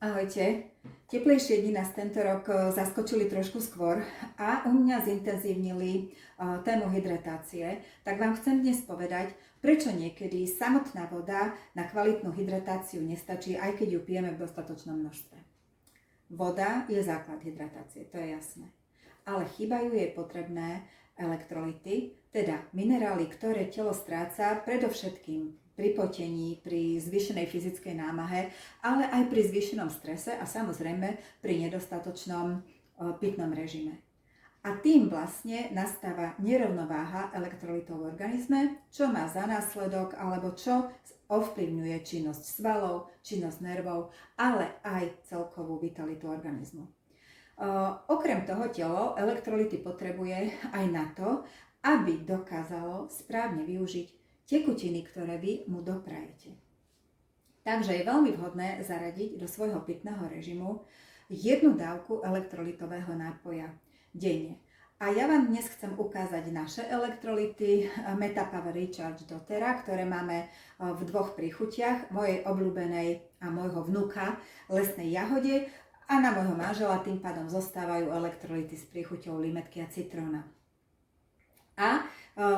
Ahojte. Teplejšie dni nás tento rok zaskočili trošku skôr a u mňa zintenzívnili tému hydratácie. Tak vám chcem dnes povedať, prečo niekedy samotná voda na kvalitnú hydratáciu nestačí, aj keď ju pijeme v dostatočnom množstve. Voda je základ hydratácie, to je jasné. Ale chýbajú jej potrebné elektrolyty, teda minerály, ktoré telo stráca predovšetkým pri potení, pri zvýšenej fyzickej námahe, ale aj pri zvýšenom strese a samozrejme pri nedostatočnom pitnom režime. A tým vlastne nastáva nerovnováha elektrolytov v organizme, čo má za následok alebo čo ovplyvňuje činnosť svalov, činnosť nervov, ale aj celkovú vitalitu organizmu. Okrem toho telo elektrolyty potrebuje aj na to, aby dokázalo správne využiť tekutiny, ktoré vy mu doprajete. Takže je veľmi vhodné zaradiť do svojho pitného režimu jednu dávku elektrolytového nápoja denne. A ja vám dnes chcem ukázať naše elektrolyty Metapower Recharge doTERRA, ktoré máme v dvoch príchutiach, mojej obľúbenej a môjho vnuka lesnej jahode, a na môjho manžela tým pádom zostávajú elektrolyty s príchuťou limetky a citróna. A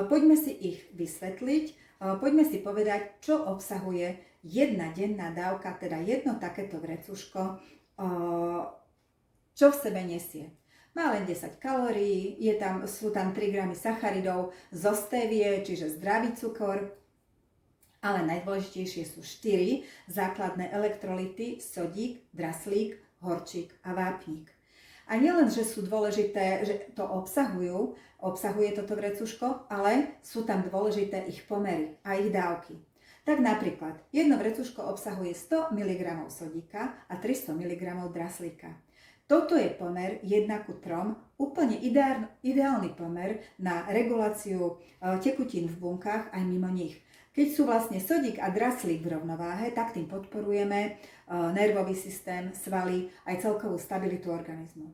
poďme si ich vysvetliť, poďme si povedať, čo obsahuje jedna denná dávka, teda jedno takéto vrecuško, čo v sebe nesie. Má len 10 kalórií, sú tam 3 gramy sacharidov zo stevie, čiže zdravý cukor, ale najdôležitejšie sú 4 základné elektrolyty: sodík, draslík, horčík a vápnik. A nielen, že sú dôležité, že to obsahuje toto vrecuško, ale sú tam dôležité ich pomery a ich dávky. Tak napríklad, jedno vrecuško obsahuje 100 mg sodíka a 300 mg draslíka. Toto je pomer 1:3, úplne ideálny pomer na reguláciu tekutín v bunkách aj mimo nich. Keď sú vlastne sodík a draslík v rovnováhe, tak tým podporujeme nervový systém, svaly, aj celkovú stabilitu organizmu.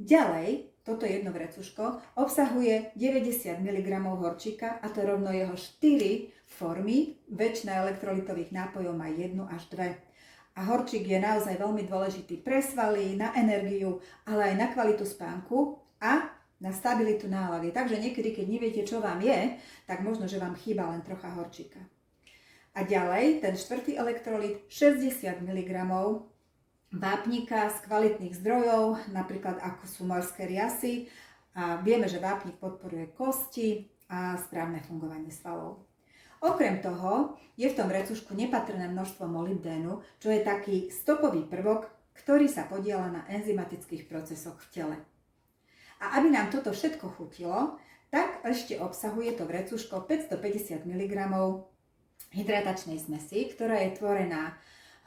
Ďalej, toto jedno vrecuško obsahuje 90 mg horčíka, a to rovno jeho 4 formy. Väčšina elektrolytových nápojov má 1 až 2. A horčík je naozaj veľmi dôležitý pre svaly, na energiu, ale aj na kvalitu spánku a na stabilitu nálady. Takže niekedy, keď neviete, čo vám je, tak možno, že vám chýba len trocha horčíka. A ďalej, ten štvrtý elektrolyt, 60 mg vápnika z kvalitných zdrojov, napríklad ako sú morské riasy. A vieme, že vápnik podporuje kosti a správne fungovanie svalov. Okrem toho je v tom vrecušku nepatrné množstvo molybdénu, čo je taký stopový prvok, ktorý sa podieľa na enzymatických procesoch v tele. A aby nám toto všetko chutilo, tak ešte obsahuje to vrecuško 550 mg hydratačnej zmesi, ktorá je tvorená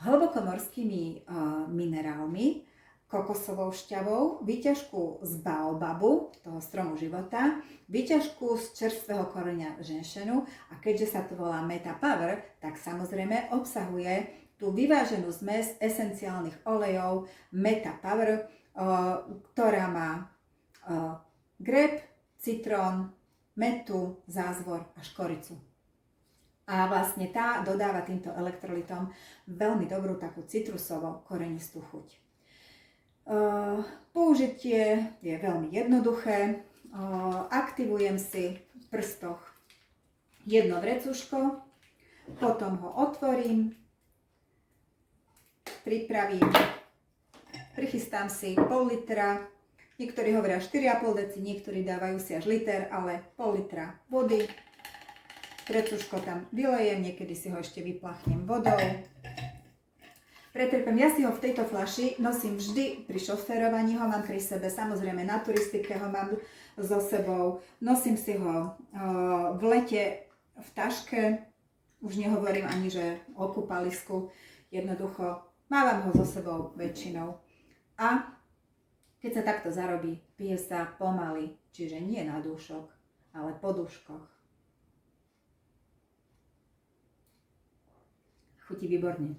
hlbokomorskými minerálmi, kokosovou šťavou, výťažku z baobabu, toho stromu života, výťažku z čerstvého koreňa ženšenu, a keďže sa to volá Metapower, tak samozrejme obsahuje tú vyváženú zmes esenciálnych olejov Metapower, ktorá má grep, citrón, metu, zázvor a škoricu. A vlastne tá dodáva týmto elektrolytom veľmi dobrú takú citrusovo-korenistú chuť. Použitie je veľmi jednoduché. Aktivujem si v prstoch jedno vrecuško, potom ho otvorím, prichystám si pol litra, niektorí hovoria 4,5 deci, niektorí dávajú si až liter, ale pol litra vody. Vrecuško tam vylejem, niekedy si ho ešte vyplachnem vodou. Pretrpem, ja si ho v tejto fľaši nosím vždy pri šoférovaní, ho mám pri sebe, samozrejme na turistike ho mám so sebou, nosím si ho v lete v taške, už nehovorím ani, že o kúpalisku, jednoducho mávam ho so sebou väčšinou. A keď sa takto zarobí, pije sa pomaly, čiže nie na dúšok, ale po dúškoch. Chutí výborne.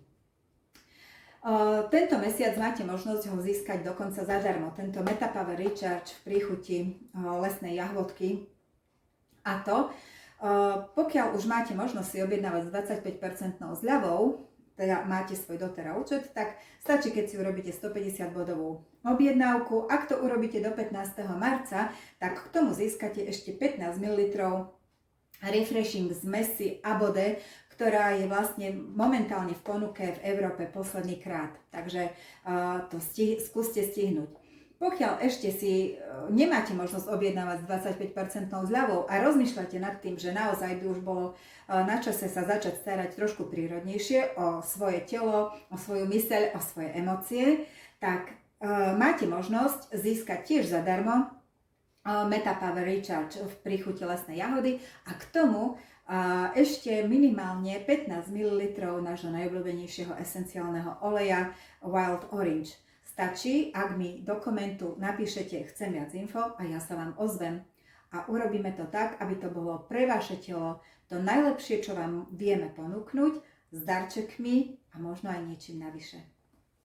Tento mesiac máte možnosť ho získať dokonca zadarmo. Tento Metapower Recharge v príchuti lesnej jahvodky. A to, pokiaľ už máte možnosť si objednávať s 25% zľavou, teda máte svoj doTERRA účet, tak stačí, keď si urobíte 150 bodovú objednávku. Ak to urobíte do 15. marca, tak k tomu získate ešte 15 ml refreshing zmesi Abode, ktorá je vlastne momentálne v ponuke v Európe posledný krát. Takže to skúste stihnúť. Pokiaľ ešte si nemáte možnosť objednávať s 25% zľavou a rozmýšľate nad tým, že naozaj by už bolo na čase sa začať starať trošku prírodnejšie o svoje telo, o svoju myseľ, o svoje emócie, tak máte možnosť získať tiež zadarmo Meta Power Recharge v príchuti lesnej jahody a k tomu ešte minimálne 15 ml nášho najobľúbenejšieho esenciálneho oleja Wild Orange. Stačí, ak mi do komentu napíšete chcem viac info a ja sa vám ozvem. A urobíme to tak, aby to bolo pre vaše telo to najlepšie, čo vám vieme ponúknuť, s darčekmi a možno aj niečím navyše.